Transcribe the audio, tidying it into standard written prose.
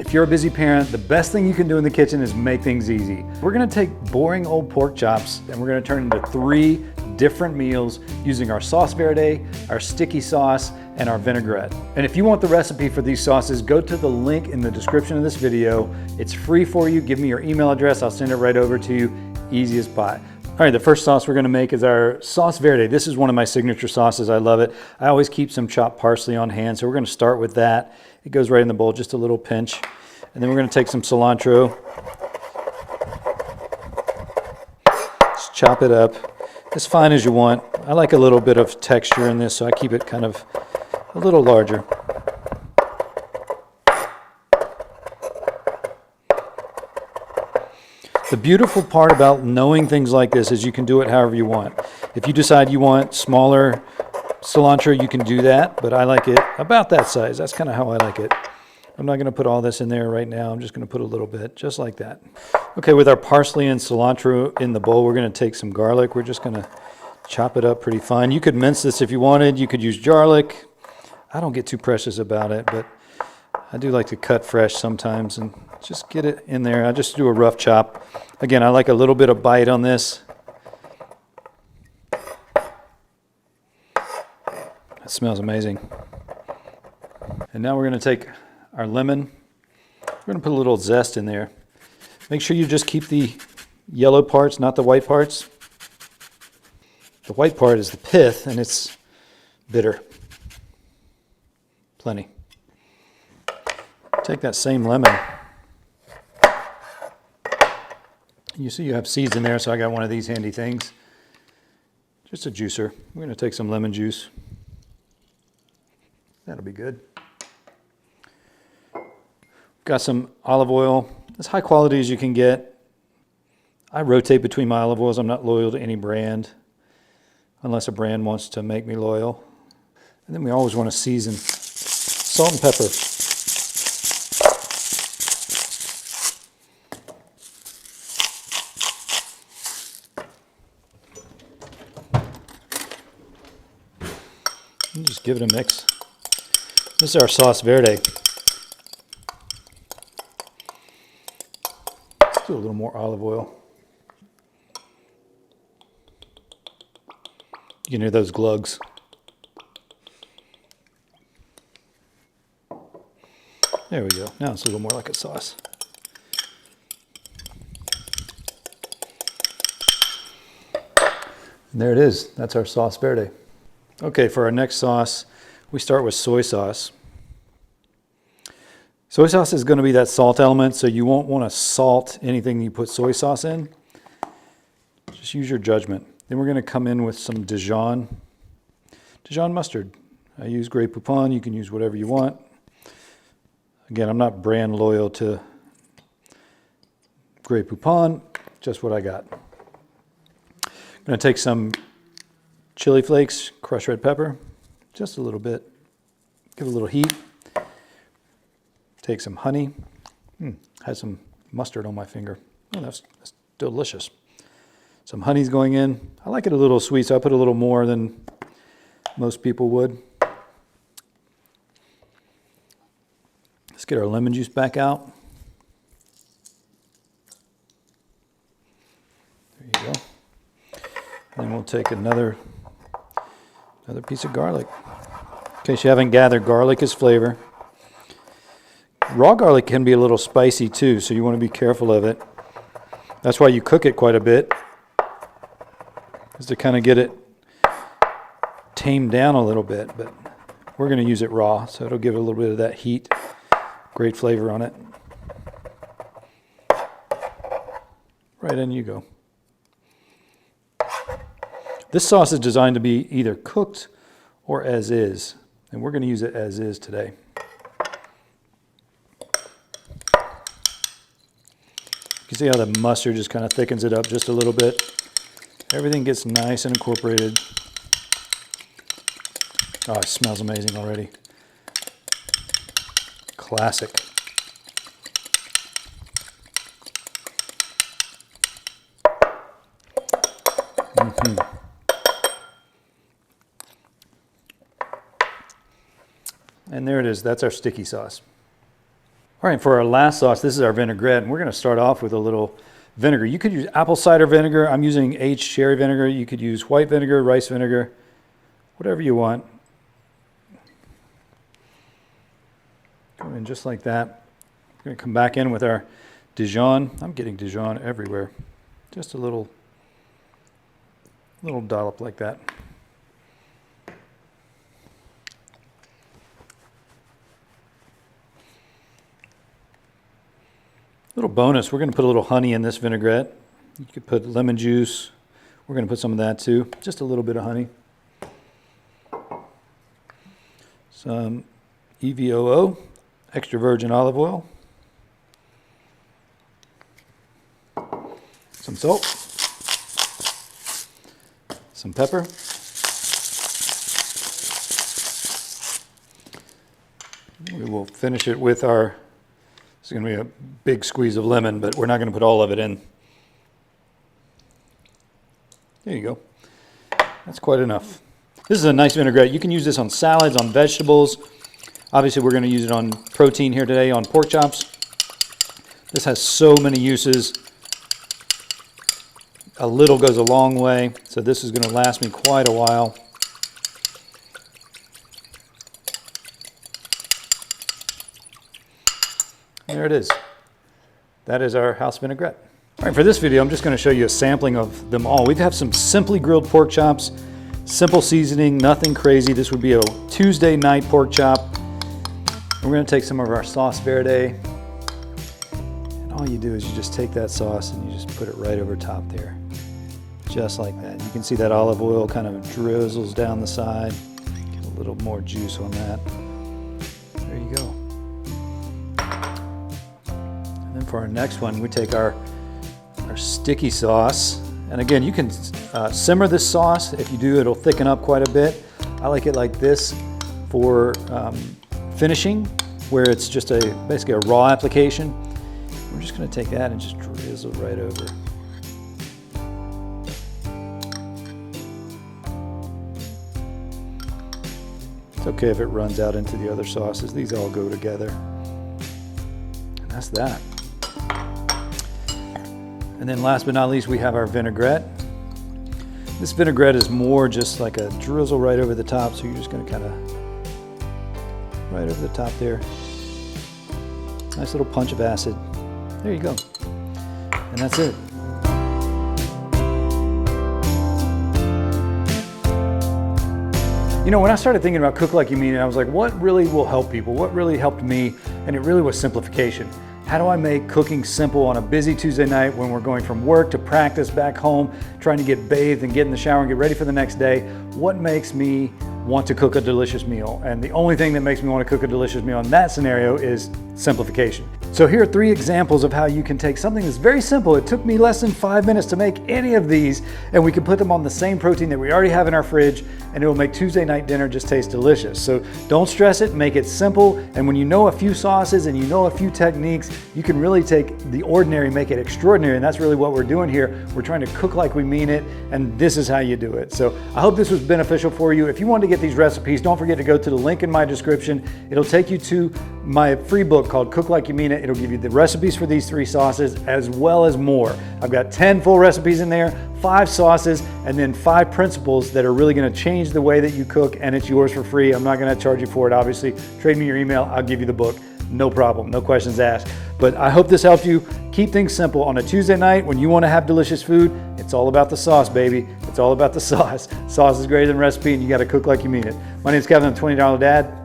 If you're a busy parent, the best thing you can do in the kitchen is make things easy. We're gonna take boring old pork chops and we're gonna turn into 3 different meals using our Salsa Verde, our sticky sauce, and our vinaigrette. And if you want the recipe for these sauces, go to the link in the description of this video. It's free for you. Give me your email address. I'll send it right over to you. Easy as pie. All right, the first sauce we're gonna make is our Salsa Verde. This is one of my signature sauces. I love it. I always keep some chopped parsley on hand, so we're gonna start with that. It goes right in the bowl, just a little pinch. And then we're gonna take some cilantro. Just chop it up as fine as you want. I like a little bit of texture in this, so I keep it kind of a little larger. The beautiful part about knowing things like this is you can do it however you want. If you decide you want smaller cilantro, you can do that, but I like it about that size. That's kind of how I like it. I'm not gonna put all this in there right now. I'm just gonna put a little bit, just like that. Okay, with our parsley and cilantro in the bowl, we're gonna take some garlic. We're just gonna chop it up pretty fine. You could mince this if you wanted. You could use garlic. I don't get too precious about it, but I do like to cut fresh sometimes and just get it in there. I just do a rough chop. Again, I like a little bit of bite on this. That smells amazing. And now we're gonna take our lemon. We're gonna put a little zest in there. Make sure you just keep the yellow parts, not the white parts. The white part is the pith and it's bitter. Plenty. Take that same lemon. You see you have seeds in there, so I got one of these handy things. Just a juicer. We're gonna take some lemon juice. That'll be good. Got some olive oil, as high quality as you can get. I rotate between my olive oils. I'm not loyal to any brand, unless a brand wants to make me loyal. And then we always want to season. Salt and pepper. And just give it a mix. This is our Salsa Verde. Let's do a little more olive oil. You can hear those glugs. There we go. Now it's a little more like a sauce. And there it is. That's our Salsa Verde. Okay, for our next sauce, we start with soy sauce. Soy sauce is going to be that salt element, so you won't want to salt anything you put soy sauce in. Just use your judgment. Then we're going to come in with some Dijon mustard. I use Grey Poupon. You can use whatever you want. Again, I'm not brand loyal to Grey Poupon, just what I got. I'm going to take some chili flakes, crushed red pepper, just a little bit. Give it a little heat. Take some honey. Had some mustard on my finger. Oh, that's delicious. Some honey's going in. I like it a little sweet, so I put a little more than most people would. Let's get our lemon juice back out. There you go. And then we'll take another piece of garlic. In case you haven't gathered, garlic is flavor. Raw garlic can be a little spicy too, so you want to be careful of it. That's why you cook it quite a bit, is to kind of get it tamed down a little bit, but we're going to use it raw, so it'll give it a little bit of that heat. Great flavor on it. Right in you go. This sauce is designed to be either cooked or as is, and we're going to use it as is today. You can see how the mustard just kind of thickens it up just a little bit. Everything gets nice and incorporated. Oh, it smells amazing already. Classic. And there it is. That's our sticky sauce. All right, for our last sauce, this is our vinaigrette, and we're going to start off with a little vinegar. You could use apple cider vinegar. I'm using aged cherry vinegar. You could use white vinegar, rice vinegar, whatever you want. Go in just like that. We're going to come back in with our Dijon. I'm getting Dijon everywhere. Just a little dollop like that. Little bonus, we're going to put a little honey in this vinaigrette. You could put lemon juice. We're going to put some of that too. Just a little bit of honey. Some EVOO, extra virgin olive oil. Some salt. Some pepper. We will finish it with our, this is going to be a big squeeze of lemon, but we're not going to put all of it in. There you go. That's quite enough. This is a nice vinaigrette. You can use this on salads, on vegetables. Obviously, we're going to use it on protein here today, on pork chops. This has so many uses. A little goes a long way, so this is going to last me quite a while. There it is. That is our house vinaigrette. All right, for this video, I'm just going to show you a sampling of them all. We have some simply grilled pork chops, simple seasoning, nothing crazy. This would be a Tuesday night pork chop. We're going to take some of our Salsa Verde. And all you do is you just take that sauce and you just put it right over top there. Just like that. You can see that olive oil kind of drizzles down the side. Get a little more juice on that. There you go. And then for our next one, we take our sticky sauce. And again, you can simmer this sauce. If you do, it'll thicken up quite a bit. I like it like this for finishing, where it's just basically a raw application. We're just going to take that and just drizzle right over. It's okay if it runs out into the other sauces. These all go together. And that's that. And then last but not least, we have our vinaigrette. This vinaigrette is more just like a drizzle right over the top. So you're just going to kind of right over the top there. Nice little punch of acid. There you go. And that's it. You know, when I started thinking about Cook Like You Mean It, I was like, what really will help people? What really helped me? And it really was simplification. How do I make cooking simple on a busy Tuesday night when we're going from work to practice back home, trying to get bathed and get in the shower and get ready for the next day? What makes me want to cook a delicious meal? And the only thing that makes me want to cook a delicious meal in that scenario is simplification. So here are 3 examples of how you can take something that's very simple. It took me less than 5 minutes to make any of these, and we can put them on the same protein that we already have in our fridge, and it will make Tuesday night dinner just taste delicious. So don't stress it, make it simple, and when you know a few sauces and you know a few techniques, you can really take the ordinary, make it extraordinary, and that's really what we're doing here. We're trying to cook like we mean it, and this is how you do it. So I hope this was beneficial for you. If you want to get these recipes, don't forget to go to the link in my description. It'll take you to my free book called Cook Like You Mean It. It'll give you the recipes for these 3 sauces as well as more. I've got 10 full recipes in there, 5 sauces, and then 5 principles that are really going to change the way that you cook, and it's yours for free. I'm not going to charge you for it, obviously. Trade me your email, I'll give you the book. No problem, no questions asked. But I hope this helped you. Keep things simple on a Tuesday night when you want to have delicious food. It's all about the sauce, baby. It's all about the sauce. Sauce is greater than recipe, and you got to cook like you mean it. My name is Kevin, I'm $20 Dad.